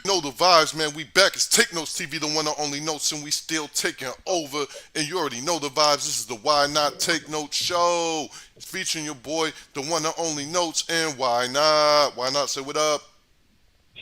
Know the vibes, man. We back. It's Take Notes TV, the one and only notes, and we still taking over. And you already know the vibes. This is the Why Not Take Notes show. It's featuring your boy, the one and only notes, and why not? Why not? Say what up.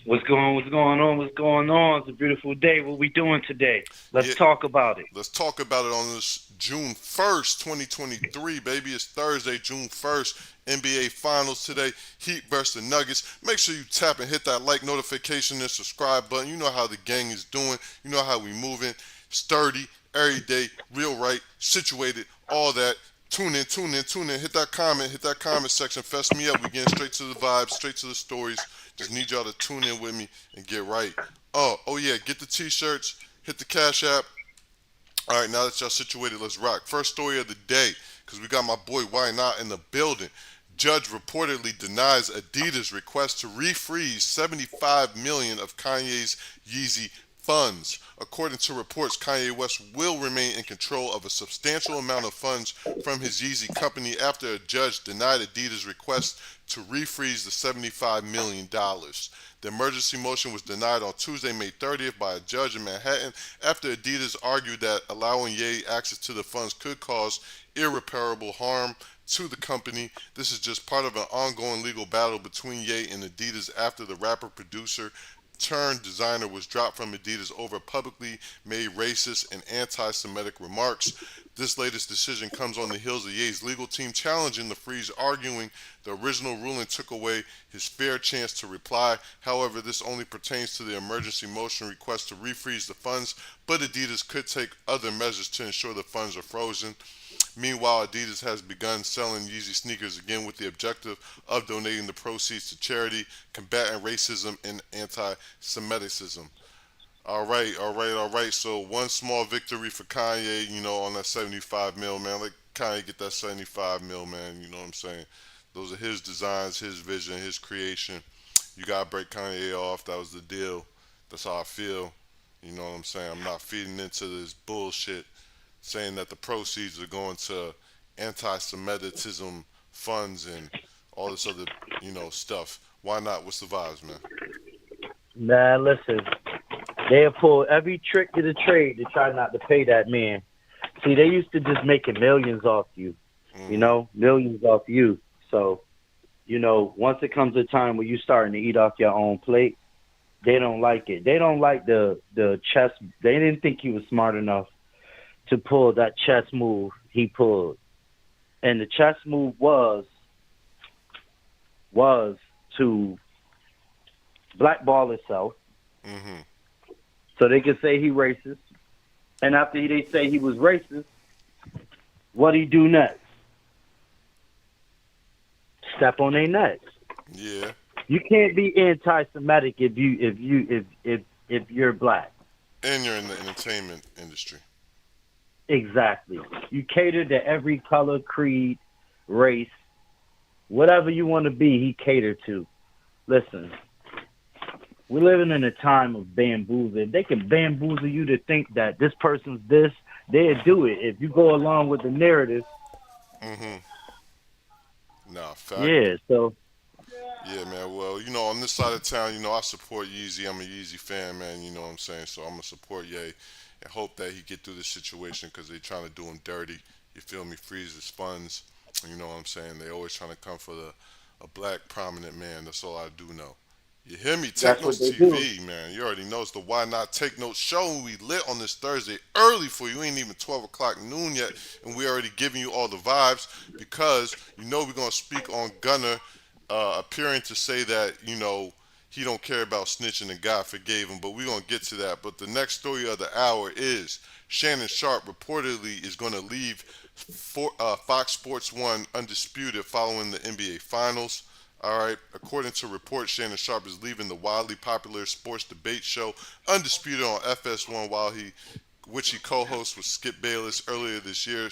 What's going on? It's a beautiful day. What we doing today? Let's Yeah, talk about it. let's talk about it on this June 1st, 2023, baby. It's Thursday, June 1st. NBA Finals today. Heat versus the Nuggets. Make sure you tap and hit that like notification and subscribe button. You know how the gang is doing. You know how we moving. Sturdy, every day, real right, situated, all that. Tune in. Hit that comment section. Fess me up. We getting straight to the vibes, straight to the stories. Just need y'all to tune in with me and get right. Oh yeah, get the t-shirts, hit the Cash App. All right, now that y'all situated, let's rock. First story of the day, because we got my boy Why Not in the building. Judge reportedly denies Adidas' request to refreeze 75 million of Kanye's Yeezy funds. According to reports, Kanye West will remain in control of a substantial amount of funds from his Yeezy company after a judge denied Adidas' request to refreeze the $75 million. The emergency motion was denied on Tuesday, May 30th by a judge in Manhattan after Adidas argued that allowing Ye access to the funds could cause irreparable harm to the company. This is just part of an ongoing legal battle between Ye and Adidas after the rapper producer turned designer was dropped from Adidas over publicly made racist and anti-Semitic remarks. This latest decision comes on the heels of Ye's legal team challenging the freeze, arguing the original ruling took away his fair chance to reply. However, this only pertains to the emergency motion request to refreeze the funds, but Adidas could take other measures to ensure the funds are frozen. Meanwhile, Adidas has begun selling Yeezy sneakers again with the objective of donating the proceeds to charity, combating racism and anti-Semiticism. All right. So one small victory for Kanye, on that 75 mil, man. Let Kanye get that 75 mil, man. You know what I'm saying? Those are his designs, his vision, his creation. You gotta break Kanye off. That was the deal. That's how I feel. You know what I'm saying? I'm not feeding into this bullshit saying that the proceeds are going to anti-Semitism funds and all this other, stuff. Why not? What's the vibes, man? Man, listen. They'll pull every trick to the trade to try not to pay that man. See, they used to just making millions off you. Mm-hmm. Millions off you. So, once it comes a time where you starting to eat off your own plate, they don't like it. They don't like the chess. They didn't think he was smart enough to pull that chess move he pulled. And the chess move was to blackball itself Mm-hmm. so they could say he racist. And after they say he was racist, what he do next? Step on their necks. Yeah. You can't be anti-Semitic if you're black. And you're in the entertainment industry. Exactly. You cater to every color, creed, race, whatever you want to be. He catered to. Listen, we're living in a time of bamboozle. If they can bamboozle you to think that this person's this, they'll do it. If you go along with the narrative, Mm-hmm. Nah, fact. yeah. So Yeah, man. Well, on this side of town, I support Yeezy. I'm a Yeezy fan, man. You know what I'm saying? So I'm gonna support Ye and hope that he get through this situation because they trying to do him dirty. You feel me? Freeze his funds. You know what I'm saying? They always trying to come for a black prominent man. That's all I do know. You hear me? Take that's what Notes they do. TV, man. You already know it's the Why Not Take Notes show. We lit on this Thursday early for you. Ain't even 12 o'clock noon yet, and we already giving you all the vibes because we're gonna speak on Gunna appearing to say that he don't care about snitching and God forgave him. But we're gonna get to that. But the next story of the hour is Shannon Sharp reportedly is gonna leave Fox Sports One undisputed following the NBA Finals. All right. According to reports, Shannon Sharp is leaving the wildly popular sports debate show Undisputed on FS1 which he co-hosts with Skip Bayless earlier this year.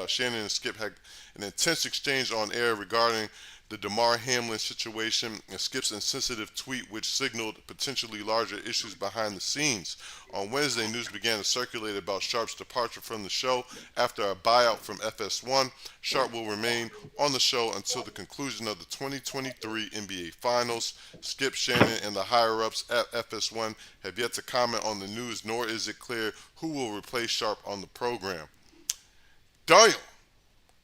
Shannon and Skip had an intense exchange on air regarding the Damar Hamlin situation, and Skip's insensitive tweet, which signaled potentially larger issues behind the scenes. On Wednesday, news began to circulate about Sharp's departure from the show after a buyout from FS1. Sharp will remain on the show until the conclusion of the 2023 NBA Finals. Skip, Shannon, and the higher-ups at FS1 have yet to comment on the news, nor is it clear who will replace Sharp on the program. Damn!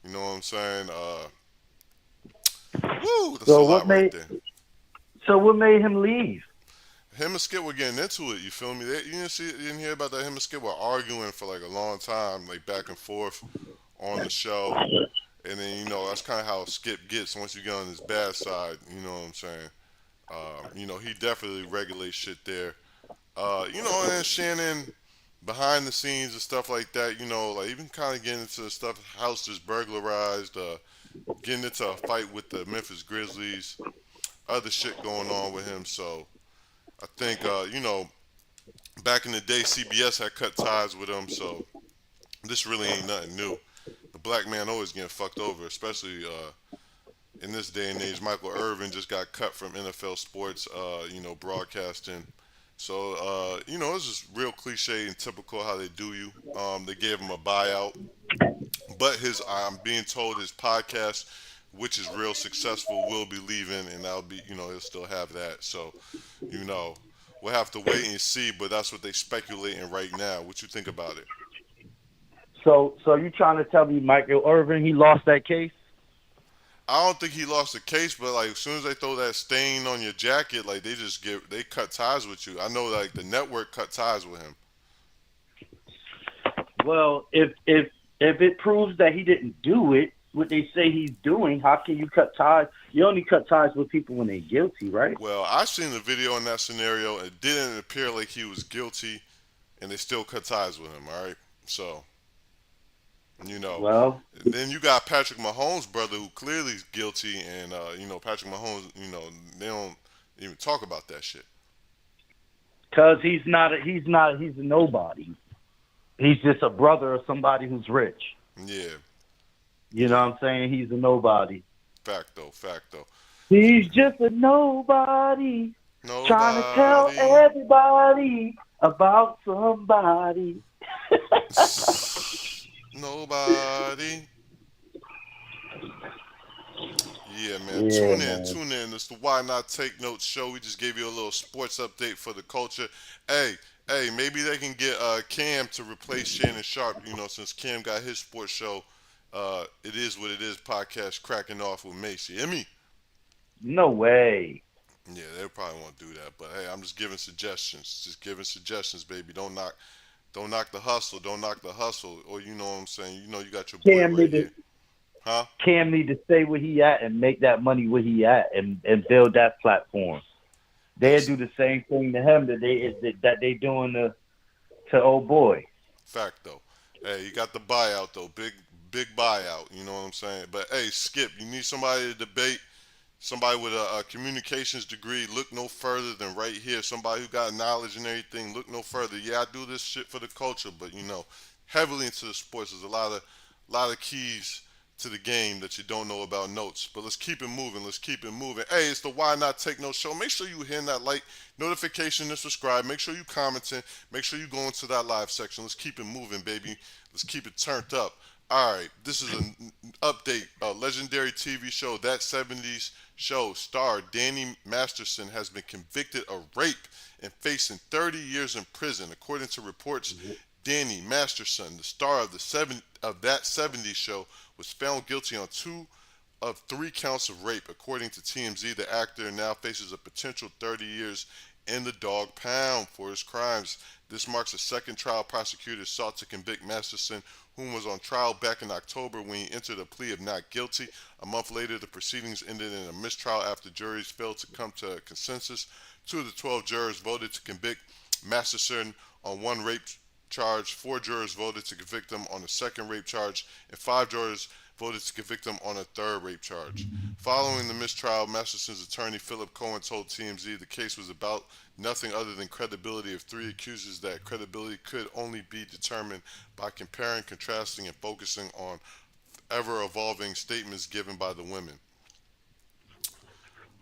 You know what I'm saying? Woo! That's a So lot right there. what made him leave? Him and Skip were getting into it. You feel me? You didn't see, you didn't hear about that. Him and Skip were arguing for like a long time, like back and forth on the show. And then that's kind of how Skip gets once you get on his bad side. You know what I'm saying? He definitely regulates shit there. And then Shannon behind the scenes and stuff like that. Like even kind of getting into the stuff. House just burglarized. Getting into a fight with the Memphis Grizzlies. Other shit going on with him. So I think back in the day, CBS had cut ties with him. So this really ain't nothing new. The black man always getting fucked over, especially in this day and age. Michael Irvin just got cut from NFL sports, broadcasting. So, it's just real cliche and typical how they do you. They gave him a buyout, but I'm being told his podcast, which is real successful, will be leaving, and that'll be, he'll still have that. So, you know, we'll have to wait and see, but that's what they speculating right now. What you think about it? So you trying to tell me Michael Irvin he lost that case? I don't think he lost the case, but like as soon as they throw that stain on your jacket, like they cut ties with you. I know like the network cut ties with him. Well, if it proves that he didn't do it, what they say he's doing, how can you cut ties? You only cut ties with people when they're guilty, right? Well, I seen the video in that scenario. It didn't appear like he was guilty, and they still cut ties with him. All right, so you know. Well, Then you got Patrick Mahomes' brother, who clearly is guilty, and Patrick Mahomes, they don't even talk about that shit. because he's a nobody. He's just a brother of somebody who's rich. Yeah, You know what I'm saying? He's a nobody. fact though. He's just a nobody trying to tell Nobody. everybody about somebody. Nobody. Yeah, man. Yeah, man. Tune in. It's the Why Not Take Notes show. We just gave you a little sports update for the culture. Hey, maybe they can get Cam to replace Shannon Sharp. Since Cam got his sports show, it is what it is. Podcast cracking off with Mace. You hear me? No way. Yeah, they probably won't do that. But hey, I'm just giving suggestions. Just giving suggestions, baby. Don't knock the hustle. Don't knock the hustle. Or you know what I'm saying. You got your boy Cam right need here. to Huh? Cam need to stay where he at and make that money where he at and build that platform. They'll do the same thing to him that they doing to old boy. Fact though. Hey, you got the buyout though. Big buyout. You know what I'm saying? But hey, Skip, you need somebody to debate. Somebody with a communications degree. Look no further than right here. Somebody who got knowledge and everything. Look no further. Yeah, I do this shit for the culture, but heavily into the sports. There's a lot of keys to the game that you don't know about notes. But let's keep it moving. Let's keep it moving. Hey, it's the Why Not Take Notes show. Make sure you hitting that like notification and subscribe. Make sure you commenting. Make sure you go into that live section. Let's keep it moving, baby. Let's keep it turned up. All right, this is an update. A legendary TV show, That 70s Show star Danny Masterson has been convicted of rape and facing 30 years in prison. According to reports, Danny Masterson, the star of That 70s Show, was found guilty on 2 of 3 counts of rape. According to TMZ, the actor now faces a potential 30 years in the dog pound for his crimes. This marks the second trial prosecutors sought to convict Masterson, whom was on trial back in October when he entered a plea of not guilty. A month later, the proceedings ended in a mistrial after juries failed to come to a consensus. 2 of the 12 jurors voted to convict Masterson on 1 rape charge. 4 jurors voted to convict him on a second rape charge, and 5 jurors voted to convict him on a third rape charge. Following the mistrial, Masterson's attorney Philip Cohen told TMZ the case was about nothing other than credibility of 3 accusers. That credibility could only be determined by comparing, contrasting, and focusing on ever-evolving statements given by the women.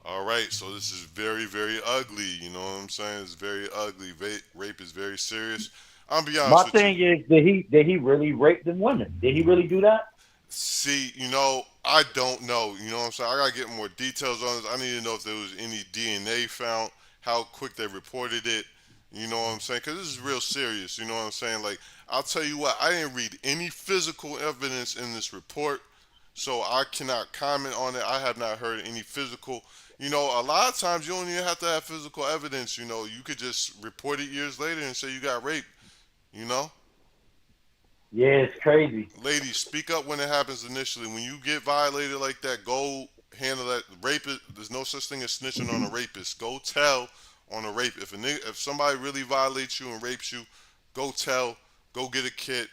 All right, so this is very, very ugly. You know what I'm saying? It's very ugly. Rape is very serious. I'll be honest My with you. thing is, did he really rape them women? Did he really do that? See, I don't know. You know what I'm saying? I gotta get more details on this. I need to know if there was any DNA found, how quick they reported it. You know what I'm saying? Because this is real serious. You know what I'm saying? Like, I'll tell you what, I didn't read any physical evidence in this report, so I cannot comment on it. I have not heard any physical. A lot of times you don't even have to have physical evidence. You could just report it years later and say you got raped. You know? Yeah, it's crazy. Ladies, speak up when it happens initially. When you get violated like that, go handle that. There's no such thing as snitching on a rapist. Go tell on a rape. If somebody really violates you and rapes you, go tell. Go get a kit.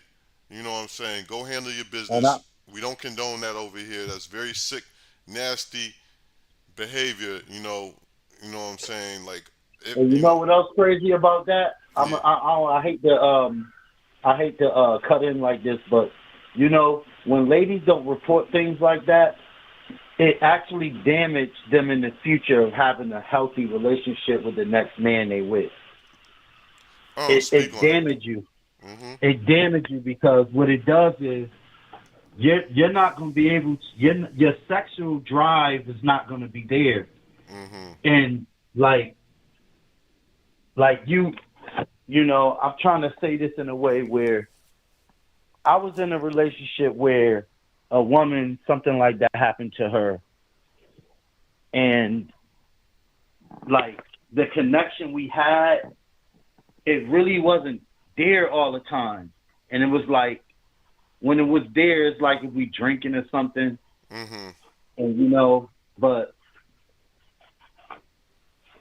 You know what I'm saying? Go handle your And I business. We don't condone that over here. That's very sick, nasty behavior. You know what I'm saying? Like, if and you know what else crazy about that? yeah. I hate to cut in like this, but when ladies don't report things like that, it actually damaged them in the future of having a healthy relationship with the next man they with. It Speak it on it. damaged you. Mhm. It damaged you because what it does is you're not going to be able to your sexual drive is not going to be there, Mhm. and like I'm trying to say this in a way where I was in a relationship where a woman, something like that happened to her, and like the connection we had, it really wasn't there all the time. And it was like when it was there, it's like if we drinking or something, Mhm. and but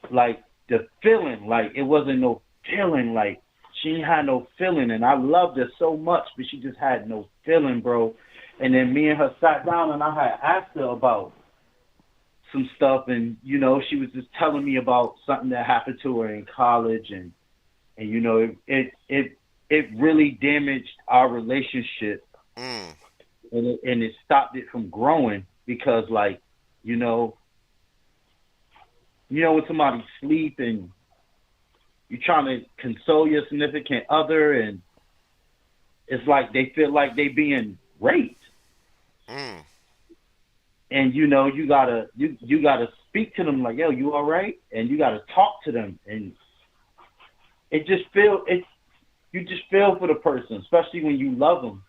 like the feeling, like it wasn't no feeling, like she ain't had no feeling, and I loved her so much, but she just had no feeling, bro. And then me and her sat down, and I had asked her about some stuff, and she was just telling me about something that happened to her in college, and it really damaged our relationship, Mm. and it stopped it from growing because you know when somebody sleep and you're trying to console your significant other, and it's like they feel like they being raped, Mm. and you gotta speak to them like, yo, you all right, and you gotta talk to them, and it just feel it you just feel for the person, especially when you love them.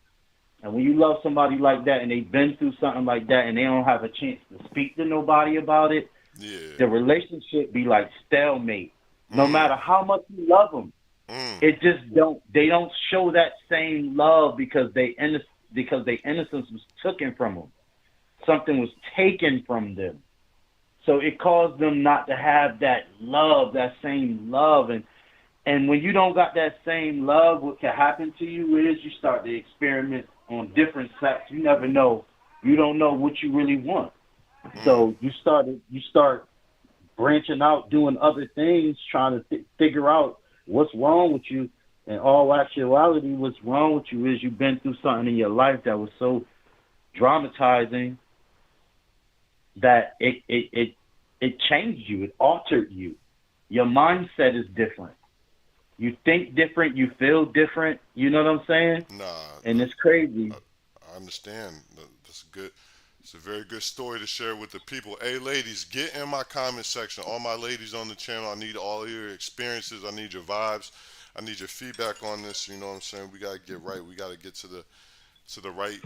And when you love somebody like that and they've been through something like that and they don't have a chance to speak to nobody about it, Yeah. the relationship be like stalemate. No Mm. matter how much you love them, Mm. it just they don't show that same love because their innocence was taken from them. Something was taken from them. So it caused them not to have that love, that same love. And when you don't got that same love, what can happen to you is you start to experiment on different sex. You never know. You don't know what you really want. Mm. So you start branching out, doing other things, trying to figure out what's wrong with you. And all actuality, what's wrong with you is you've been through something in your life that was so dramatizing that it changed you. It altered you. Your mindset is different. You think different, you feel different. You know what I'm saying? Nah, And it's crazy. I understand. That's good. It's a very good story to share with the people. Hey, ladies, get in my comment section. All my ladies on the channel, I need all your experiences. I need your vibes. I need your feedback on this. You know what I'm saying? We gotta get right. We gotta get to the right.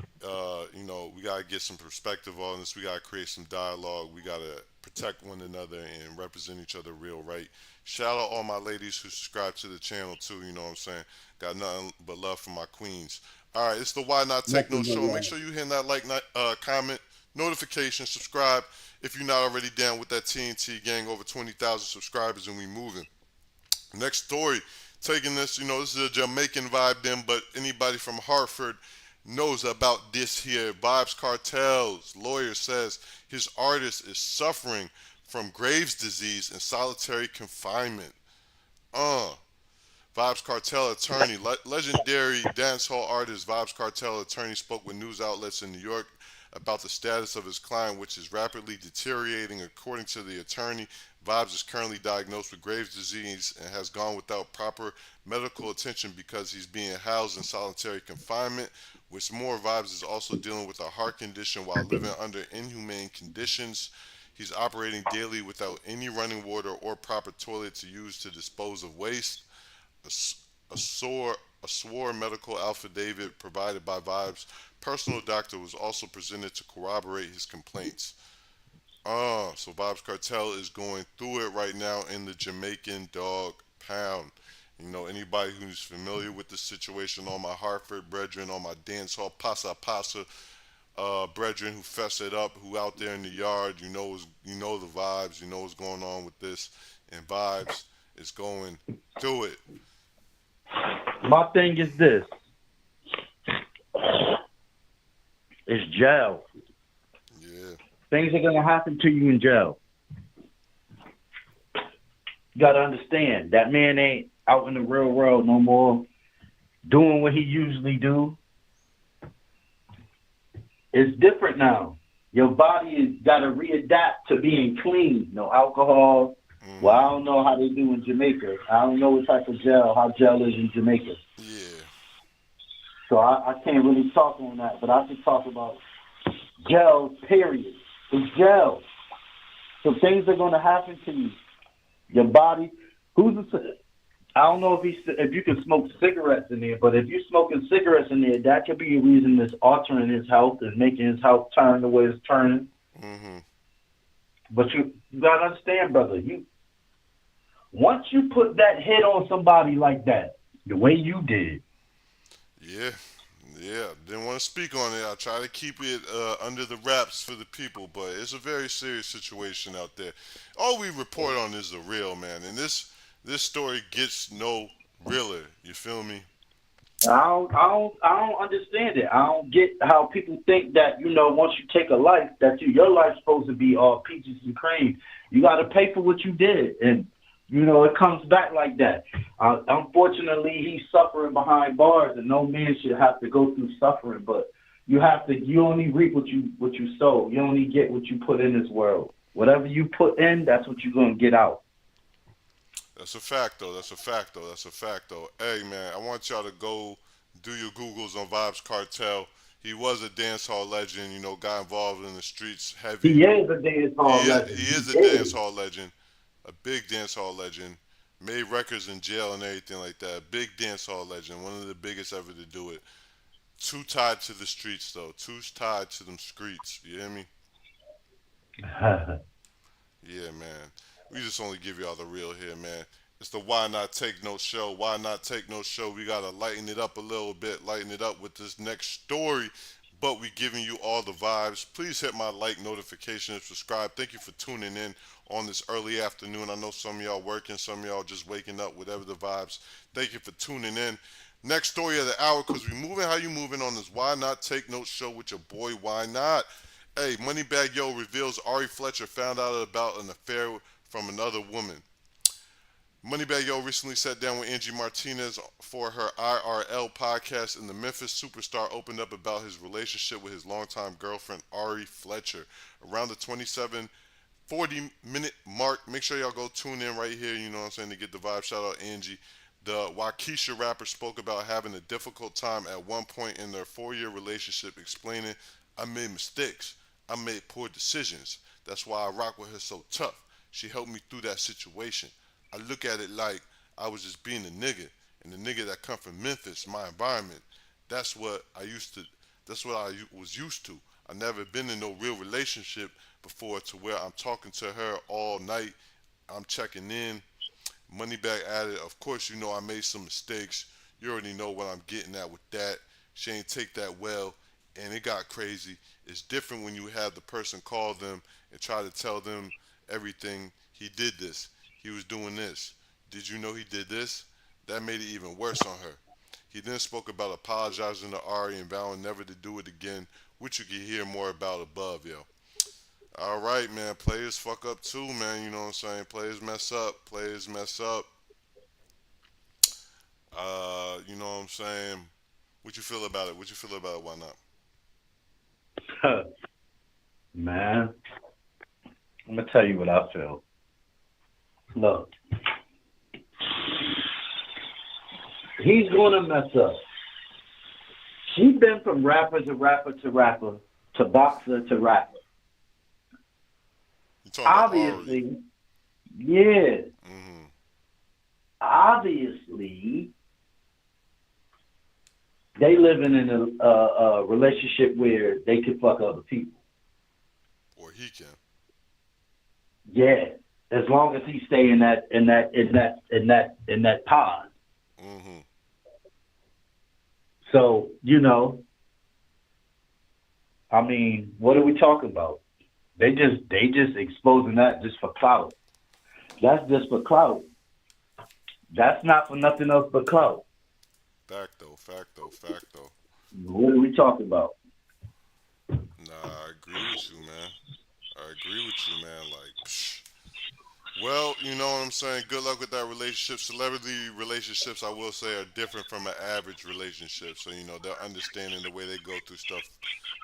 We gotta get some perspective on this. We gotta create some dialogue. We gotta protect one another and represent each other real right. Shout out all my ladies who subscribe to the channel too. You know what I'm saying? Got nothing but love for my queens. All right, it's the Why Not Take No Nothing but Show. Make love. sure you hit that like, comment, notification, subscribe if you're not already down with that TNT gang. Over 20,000 subscribers and we moving. Next story, taking this, this is a Jamaican vibe then, but anybody from Hartford knows about this here. Vibes Cartel's lawyer says his artist is suffering from Graves' disease and solitary confinement. Uh, Vibes Cartel attorney, legendary dancehall artist Vibes Cartel attorney spoke with news outlets in New York about the status of his client, which is rapidly deteriorating. According to the attorney, Vibes is currently diagnosed with Graves' disease and has gone without proper medical attention because he's being housed in solitary confinement. Which more, Vibes is also dealing with a heart condition while living under inhumane conditions. He's operating daily without any running water or proper toilet to use to dispose of waste. A, a, sore, a swore medical affidavit provided by Vibes' personal doctor was also presented to corroborate his complaints. So Vibes Cartel is going through it right now in the Jamaican Dog Pound. You know, anybody who's familiar with the situation, all my Hartford brethren, all my dance hall pasa pasa brethren who fess it up, who out there in the yard, you know the vibes, you know what's going on with this, and Vibes is going through it. My thing is this: it's jail. Yeah, Things are gonna happen to you in jail. You gotta understand that man ain't out in the real world no more, doing what he usually do. It's different now. Your body has got to readapt to being clean. No alcohol. Well, I mm-hmm. don't know how they do in Jamaica. I don't know what type of jail, how jail is in Jamaica. Yeah, So I can't really talk on that, but I can talk about jail, period. It's jail. So things are going to happen to you. Your body, I don't know if you can smoke cigarettes in there, but if you're smoking cigarettes in there, that could be a reason that's altering his health and making his health turn the way it's turning. mm-hmm. But you gotta understand, brother. You once you put that hit on somebody like that, the way you did, Yeah, yeah. Didn't want to speak on it. I try to keep it under the wraps for the people, but it's a very serious situation out there. All we report on is the real, man, and this story gets no realer. You feel me? I don't understand it. I don't get how people think that once you take a life, that your life's supposed to be all peaches and cream. You got to pay for what you did, and it comes back like that. Unfortunately, he's suffering behind bars, and no man should have to go through suffering. But you only reap what you sow. You only get what you put in this world. Whatever you put in, that's what you're gonna get out. That's a fact, though. That's a fact, though. That's a fact, though. Hey, man, I want y'all to go do your Googles on Vibes Cartel. He was a dance hall legend, got involved in the streets heavy. He is a dance hall legend. He is a He dance is. hall legend, a big dance hall legend. Made records in jail and everything like that. Big dance hall legend, one of the biggest ever to do it. Too tied to the streets, though. Too tied to them streets. You hear me? Yeah, man. We just only give y'all the real here, man. It's the Why Not Take No Show. Why Not Take No Show? We gotta lighten it up a little bit, lighten it up with this next story. But we giving you all the vibes. Please hit my like notification and subscribe. Thank you for tuning in on this early afternoon. I know some of y'all working, some of y'all just waking up, whatever the vibes. Thank you for tuning in. Next story of the hour, cause we moving how you moving on this Why Not Take No Show with your boy Why Not. Hey, Moneybag Yo reveals Ari Fletcher found out about an affair from another woman. Moneybag Yo recently sat down with Angie Martinez for her IRL podcast, and the Memphis superstar opened up about his relationship with his longtime girlfriend, Ari Fletcher. Around the 27:40 minute mark, make sure y'all go tune in right here, you know what I'm saying, to get the vibe. Shout out Angie. The Waukesha rapper spoke about having a difficult time at one point in their 4-year relationship, explaining, I made mistakes. I made poor decisions. That's why I rock with her so tough. She helped me through that situation. I look at it like I was just being a nigga, and the nigga that come from Memphis, my environment. That's what I used to. That's what I was used to. I never been in no real relationship before to where I'm talking to her all night. I'm checking in. Moneybag added, of course, I made some mistakes. You already know what I'm getting at with that. She ain't take that well, and it got crazy. It's different when you have the person call them and try to tell them everything. He did this. He was doing this. Did you know he did this? That made it even worse on her. He then spoke about apologizing to Ari and vowing never to do it again, which you can hear more about above, yo. All right, man. Players fuck up too, man. You know what I'm saying? Players mess up. Players mess up. You know what I'm saying? What you feel about it? What you feel about it? Why not? Man, I'm gonna tell you what I feel. Look, he's gonna mess up. She's been from rapper to rapper to rapper to boxer to rapper. You talking about Ari? Obviously, yeah. Mm-hmm. Obviously, they living in a relationship where they can fuck other people. Or he can. Yeah, as long as he stay in that pod. Mm-hmm. So I mean, what are we talking about? They just exposing that just for clout. That's just for clout. That's not for nothing else but clout. Facto, facto, facto. What are we talking about? Nah, I agree with you, man. I agree with you, man. Like, psh. Well, you know what I'm saying? Good luck with that relationship. Celebrity relationships, I will say, are different from an average relationship. So, they're understanding the way they go through stuff.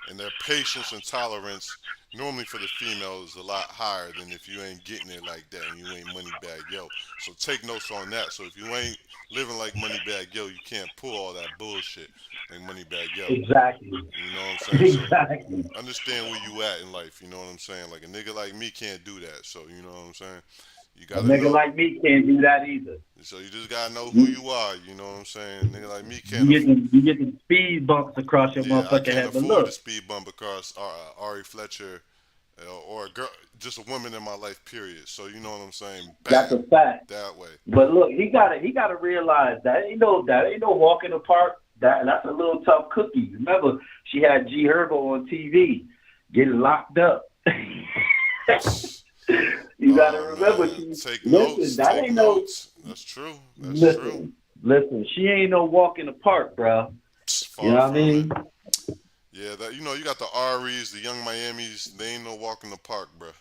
And their patience and tolerance, normally for the female, is a lot higher than if you ain't getting it like that and you ain't money bag yo. So, take notes on that. So, if you ain't living like money bag yo, you can't pull all that bullshit like money bag yo. Exactly. You know what I'm saying? So, Exactly. understand where you at in life. You know what I'm saying? Like, a nigga like me can't do that. So, you know what I'm saying? You A gotta nigga know. like me can't do that either. So you just gotta know who You, you are. You know what I'm saying? Nigga like me can't you get afford. them, you get them speed bumps across your Yeah, I motherfucking can't head. But afford the look, speed bump because Ari Fletcher or a girl, just a woman in my life. Period. So you know what I'm saying? that's Bam, a fact. that way. But look, he gotta realize that ain't no walk in the park. That's a little tough cookie. Remember, she had G Herbo on TV getting locked up. You gotta Oh remember, man, she take listen. notes. That Take ain't no notes. That's true. That's true. listen. Listen, she ain't no walk in the park, bro. Psst, You far know what I from it. mean? Yeah, that you got the Aries, the Young Miamis. They ain't no walk in the park, bruh.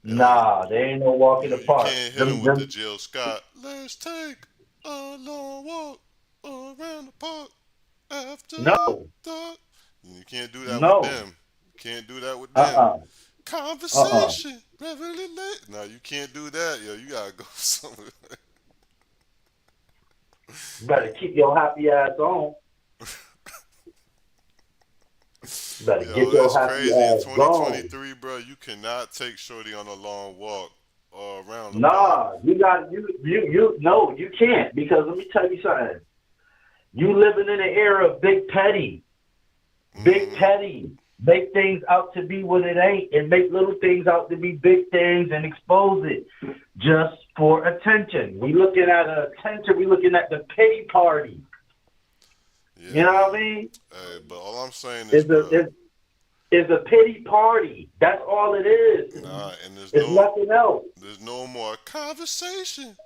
It ain't. Nah, they ain't no walk in the You park. can't hit him Them, with the them, Jill Scott. Let's take a long walk around the park after no, dark. You can't do that with no, them. You can't do that with them. uh, uh. Conversation, reveille late. No, you can't do that, yo. You gotta go somewhere. You better keep your happy ass on. You better get Yo, your it's happy crazy. In ass gone. 2023, bro, you cannot take Shorty on a long walk around the park. Nah, no, you can't because let me tell you something. You living in an era of big petty, big Mm-hmm. petty. Make things out to be what it ain't, and make little things out to be big things, and expose it just for attention. We looking at attention. We looking at the pity party. Yeah, You know what I man. mean? Hey, but all I'm saying is, It's a bro, it's, it's a pity party. That's all it is. nah, and there's It's no nothing else. There's no more conversation,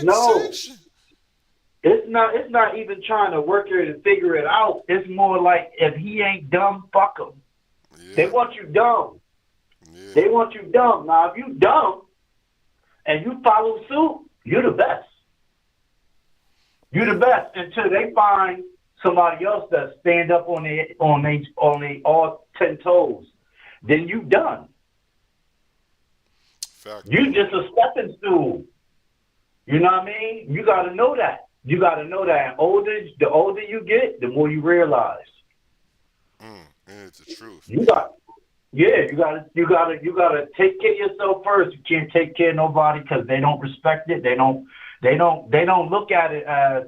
No, relaxation. it's not even trying to work it and figure it out. It's more like if he ain't dumb, fuck him. They Yeah, want you dumb. yeah, They want you dumb. Now, if you dumb and you follow suit, you're the best. You're the hmm, best until they find somebody else that stand up on they all 10 toes. Then you done. You facto. just a stepping stool. You know what I mean? You got to know that. You got to know that. The older you get, the more you realize. And it's the truth. You got, yeah, you gotta take care of yourself first. You can't take care of nobody because they don't respect it. They don't look at it as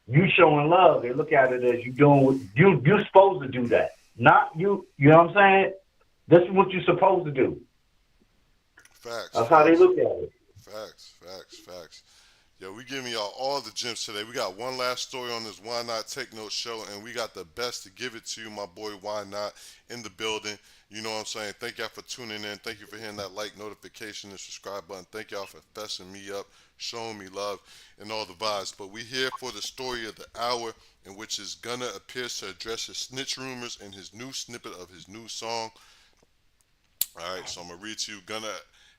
you showing love. They look at it as you doing you're supposed to do that. Not you. You know what I'm saying? This is what you're supposed to do. Facts, That's how they facts, look at it. facts. Yo, we giving y'all all the gems today. We got one last story on this Why Not Take Note show, and we got the best to give it to you, my boy Why Not, in the building. You know what I'm saying? Thank y'all for tuning in. Thank you for hitting that like, notification, and subscribe button. Thank y'all for fessing me up, showing me love, and all the vibes. But we here for the story of the hour, in which is Gunna appears to address his snitch rumors in his new snippet of his new song. All right, so I'm gonna read to you. Gunna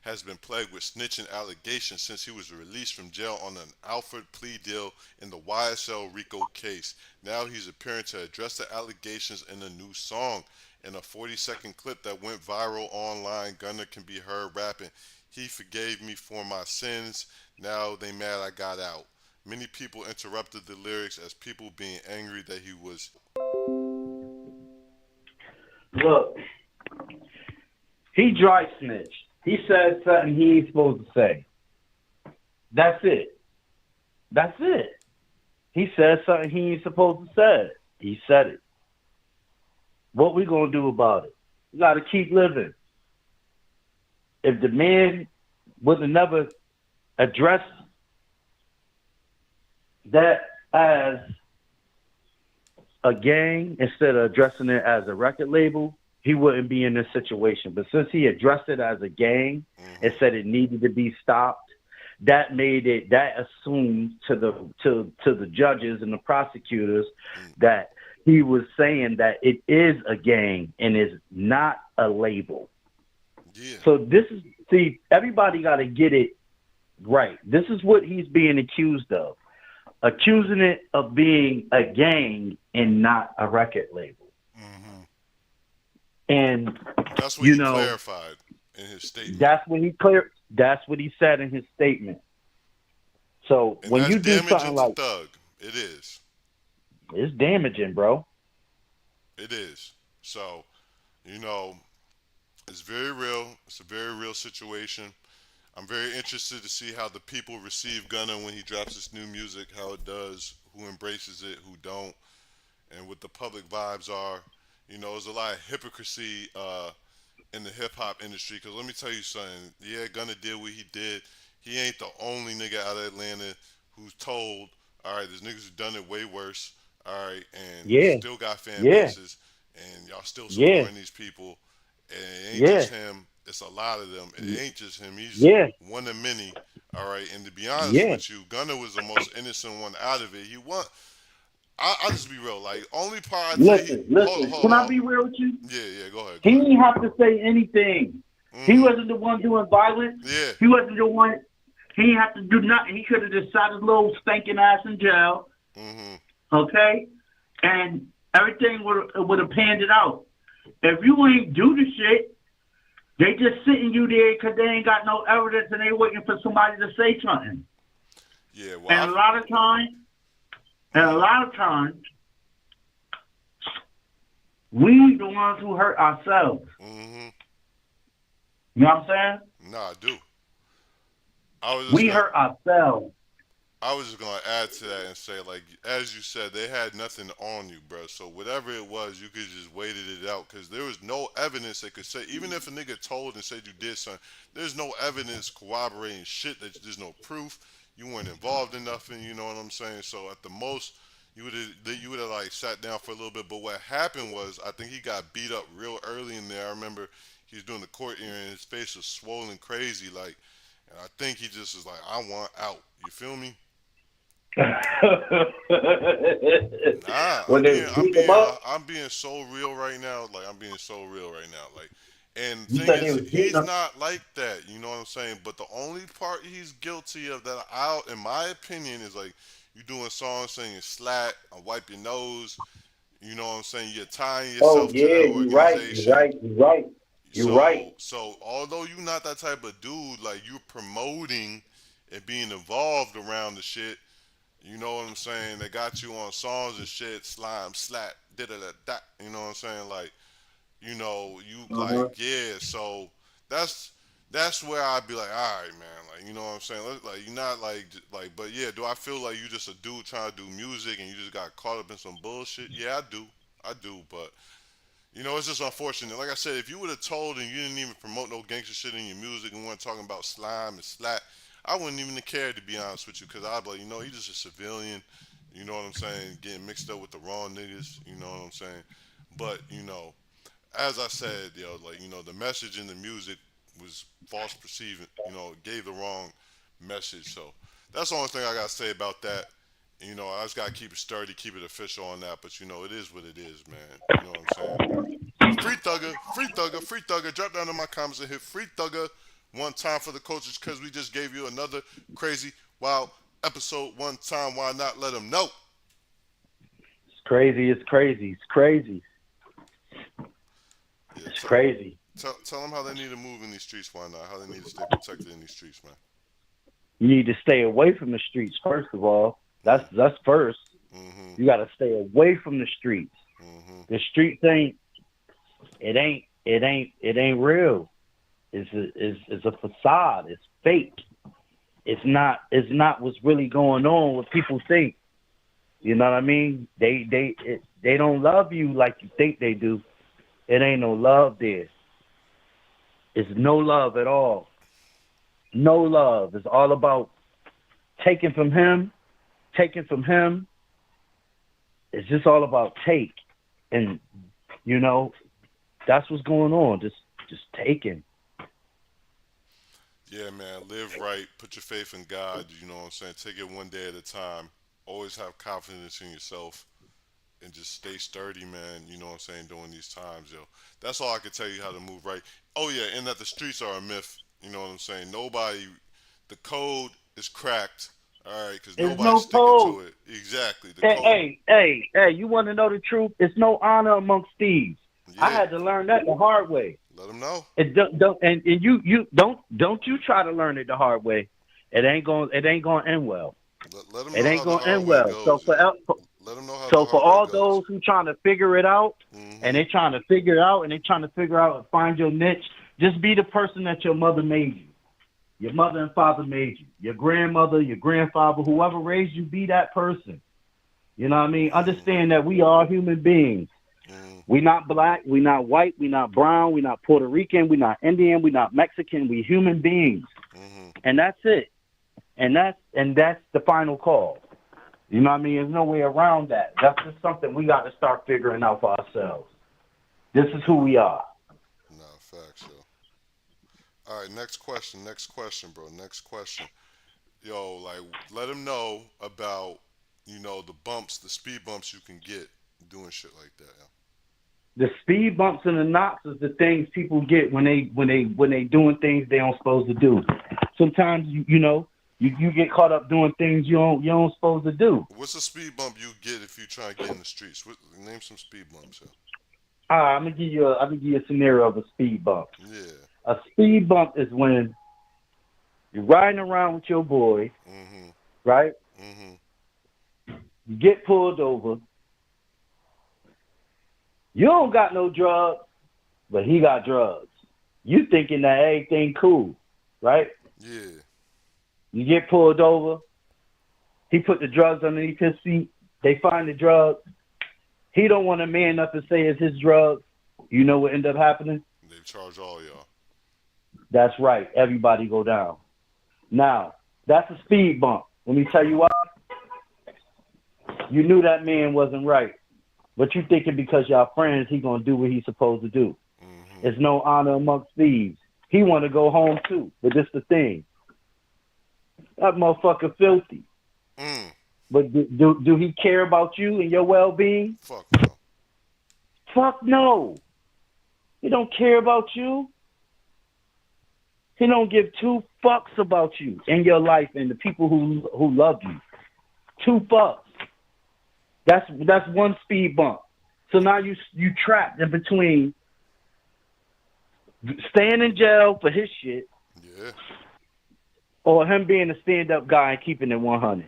has been plagued with snitching allegations since he was released from jail on an Alford plea deal in the YSL RICO case. Now he's appearing to address the allegations in a new song. In a 40-second clip that went viral online, Gunna can be heard rapping, "He forgave me for my sins. Now they mad I got out." Many people interrupted the lyrics as people being angry that he was. Look, he dry snitched. He said something he ain't supposed to say. That's it. That's it. He said something he ain't supposed to say. He said it. What we gonna do about it? We gotta keep living. If the man would have never addressed that as a gang instead of addressing it as a record label, he wouldn't be in this situation. But since he addressed it as a gang and Mm-hmm. said it needed to be stopped, that assumed to the judges and the prosecutors that he was saying that it is a gang and is not a label. Yeah. So everybody got to get it right. This is what he's being accused of. Accusing it of being a gang and not a record label. Mm-hmm. And That's what you he know, clarified in his statement. that's what he said in his statement. So And when that's you do damaging something to like, Thug. It is. it's damaging, bro. It is. So, you know, it's very real. It's a very real situation. I'm very interested to see how the people receive Gunna when he drops his new music, how it does, who embraces it, who don't, and what the public vibes are. You know, there's a lot of hypocrisy in the hip hop industry. Because let me tell you something. Yeah, Gunna did what he did. He ain't the only nigga out of Atlanta who's told, all right, there's niggas who done it way worse. All right, and Yeah, still got fan yeah, bases, and y'all still yeah, supporting these people. And it ain't yeah, just him. It's a lot of them. It ain't just him. He's yeah, one of many. All right, and to be honest yeah. with you, Gunna was the most innocent one out of it. He want. I'll just be real. Like only part I'd say he. Listen, Hold, listen. hold, Can I hold. be real with you? Yeah, yeah. Go ahead. He Go ahead. didn't have to say anything. He Mhm. wasn't the one doing violence. Yeah. He wasn't the one. He didn't have to do nothing. He could have just sat his little stinking ass in jail, Mhm. okay? And everything would have panned it out. If you ain't do the shit, they just sitting you there because they ain't got no evidence and they waiting for somebody to say something. Yeah. Well, And a I've. lot of times, and a Mhm. lot of times, we the ones who hurt ourselves. Mhm. You know what I'm saying? Nah, I do. I was just We gonna. hurt ourselves. I was just gonna add to that and say, like, as you said, they had nothing on you, bro. So whatever it was, you could just waited it out because there was no evidence that could say. Even if a nigga told and said you did something, there's no evidence corroborating shit. There's no proof. You weren't involved in nothing. You know what I'm saying? So at the most, you would have like sat down for a little bit. But what happened was, I think he got beat up real early in there. I remember he was doing the court hearing, and his face was swollen crazy, like. And I think he just was like, I want out. You feel me? Nah, When they beat him up, I'm being so real right now. Like I'm being so real right now. Like, and the you thing said they is, was beating he's him. not like that. You know what I'm saying? But the only part he's guilty of that, in my opinion, is like you doing songs saying slat, I wipe your nose. You know what I'm saying? You're tying Oh yourself to yeah, that you're right. You're organization. right. You're right. You're right. So although you're not that type of dude, like you're promoting and being involved around the shit. You know what I'm saying? They got you on songs and shit, slime, slat, da da da da. You know what I'm saying? Like, you like, Uh-huh. yeah. So that's that's where I'd be like, all right, man. Like, you know what I'm saying? Like, you're not like, but yeah. Do I feel like you just a dude trying to do music and you just got caught up in some bullshit? Yeah, I do. But it's just unfortunate. Like I said, if you would have told and you didn't even promote no gangster shit in your music and weren't talking about slime and slat, I wouldn't even have cared to be honest with you, because I'd be like, he's just a civilian. You know what I'm saying? Getting mixed up with the wrong niggas. You know what I'm saying? But as I said, like the message in the music was false perceiving. It gave the wrong message. So that's the only thing I gotta say about that. I just gotta keep it sturdy, keep it official on that. But it is what it is, man. You know what I'm saying? Free Thugger, Free Thugger, Free Thugger. Drop down in my comments and hit Free Thugger one time for the coaches, because we just gave you another crazy, wild episode one time. Why not let them know? It's crazy. It's crazy. It's crazy. Yeah, It's crazy. tell them how they need to move in these streets. Why not? How they need to stay protected in these streets, man. You need to stay away from the streets first of all. Mm, That's first. mm-hmm. You got to stay away from the streets. Mm-hmm. The streets it ain't real. It's a facade. It's fake. It's not what's really going on. What people think. You know what I mean? They don't love you like you think they do. It ain't no love there. It's no love at all. No love. It's all about taking from him, taking from him. It's just all about take, and you know that's what's going on. Just taking. Yeah, man. Live right. Put your faith in God. You know what I'm saying? Take it one day at a time. Always have confidence in yourself and just stay sturdy, man. You know what I'm saying? During these times, yo. That's all I can tell you how to move right. Oh yeah, and that the streets are a myth. You know what I'm saying? Nobody, the code is cracked. All right, because There's nobody's no sticking code. to it. Exactly, the Hey, code. hey, hey, hey, you want to know the truth? It's no honor amongst thieves. I Yeah, had to learn that the hard way. let them know. And you don't you try to learn it the hard way. It ain't going to end well. Let them It know ain't how the going to hard end way well. goes, yo. Let them know how the So for hard way all goes. those who trying to figure it out and Mm-hmm. they trying to figure it out and they trying to figure out and find your niche, just be the person that your mother made you. Your mother and father made you. Your grandmother, your grandfather, whoever raised you, be that person. You know what I mean? Mm-hmm. Understand that we are human beings. Mm-hmm. We not black, we not white, we not brown, we not Puerto Rican, we not Indian, we not Mexican, we human beings. Mm-hmm. And that's it. And that's the final call. You know what I mean? There's no way around that. That's just something we got to start figuring out for ourselves. This is who we are. Nah, facts, yo. All right, next question. Next question, bro. Next question. Yo, like, let them know about, the bumps, the speed bumps you can get doing shit like that, yo. The speed bumps and the knocks is the things people get when they doing things they don't supposed to do. Sometimes you get caught up doing things you don't supposed to do. What's a speed bump you get if you try to get in the streets? Name some speed bumps, yo. All right, I'm gonna give you a scenario of a speed bump. Yeah. A speed bump is when you're riding around with your boy, Mm-hmm. right? Mm-hmm. You get pulled over. You don't got no drugs, but he got drugs. You thinking that everything cool, right? Yeah. You get pulled over. He put the drugs underneath his seat. They find the drugs. He don't want to man up and say it's his drugs. You know what end up happening? They charge all y'all. That's right. Everybody go down. Now, that's a speed bump. Let me tell you why. You knew that man wasn't right. But you thinking because y'all friends, he gonna do what he's supposed to do. Mm-hmm. There's no honor amongst thieves. He want to go home too. But this the thing. That motherfucker filthy. Mm. But do he care about you and your well being? Fuck no. Fuck no. He don't care about you. He don't give two fucks about you and your life and the people who love you. Two fucks. That's one speed bump. So now you trapped in between staying in jail for his shit Yeah. or him being a stand up guy and keeping it 100.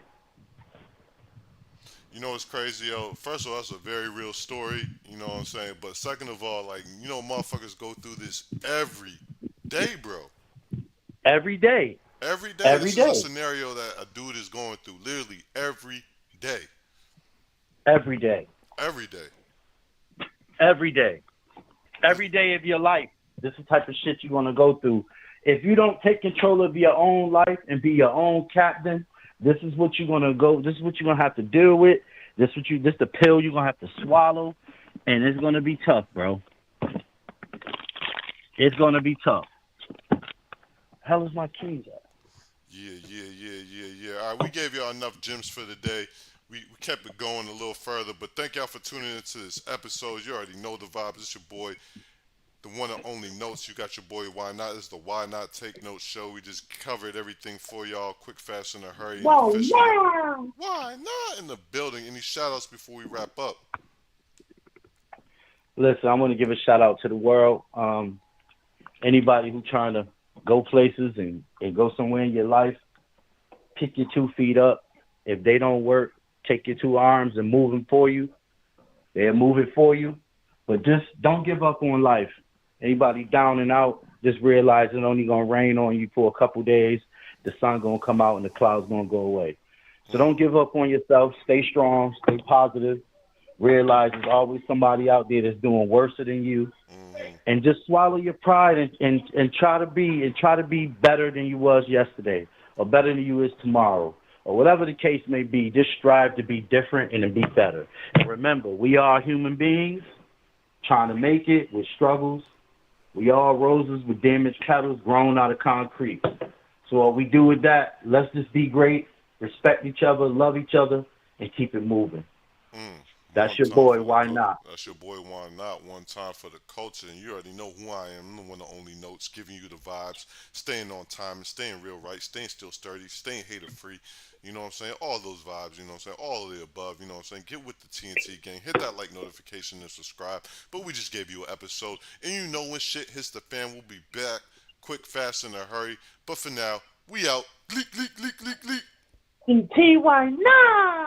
You know what's crazy, yo? First of all, that's a very real story. You know what I'm saying? But second of all, like, motherfuckers go through this every day, bro. Every day. Every day. Every This is a day. scenario that a dude is going through literally every day. Every day. Every day. Every day. Every day of your life. This is the type of shit you're gonna go through. If you don't take control of your own life and be your own captain, this is what you're gonna go. This is what you're gonna have to deal with. This the pill you're gonna have to swallow, and it's gonna be tough, bro. It's gonna be tough. Hell is my keys at? Yeah. All right, we gave y'all enough gems for the day. We kept it going a little further, but thank y'all for tuning into this episode. You already know the vibes. It's your boy, the one and only Notes. You got your boy Why Not. This is the Why Not Take Notes show. We just covered everything for y'all, quick, fast, in a hurry, and Whoa, efficient. yeah. Why not in the building? Any shout outs before we wrap up? Listen, I want to give a shout out to the world. Anybody who trying to go places and go somewhere in your life, pick your 2 feet up. If they don't work, take your two arms and move them for you. They'll move it for you. But just don't give up on life. Anybody down and out, just realize it's only gonna rain on you for a couple days. The sun gonna come out and the clouds gonna go away. So Mm, don't give up on yourself. Stay strong. Stay positive. Realize there's always somebody out there that's doing worse than you, mm-hmm. and just swallow your pride and try to be better than you was yesterday or better than you is tomorrow or whatever the case may be. Just strive to be different and to be better. And remember, we are human beings trying to make it with struggles. We are roses with damaged petals grown out of concrete. So what we do with that, let's just be great, respect each other, love each other, and keep it moving. Mm. That's One your time for boy. the Why coach. not? That's your boy. Why not? One time for the culture, and you already know who I am. I'm the one of the only notes, giving you the vibes, staying on time and staying real right, staying still sturdy, staying hater free. You know what I'm saying? All those vibes. You know what I'm saying? All of the above. You know what I'm saying? Get with the TNT gang. Hit that like notification and subscribe. But we just gave you an episode, and you know when shit hits the fan, we'll be back, quick, fast, in a hurry. But for now, we out. Leak, leak, leak, leak, leak. TY9.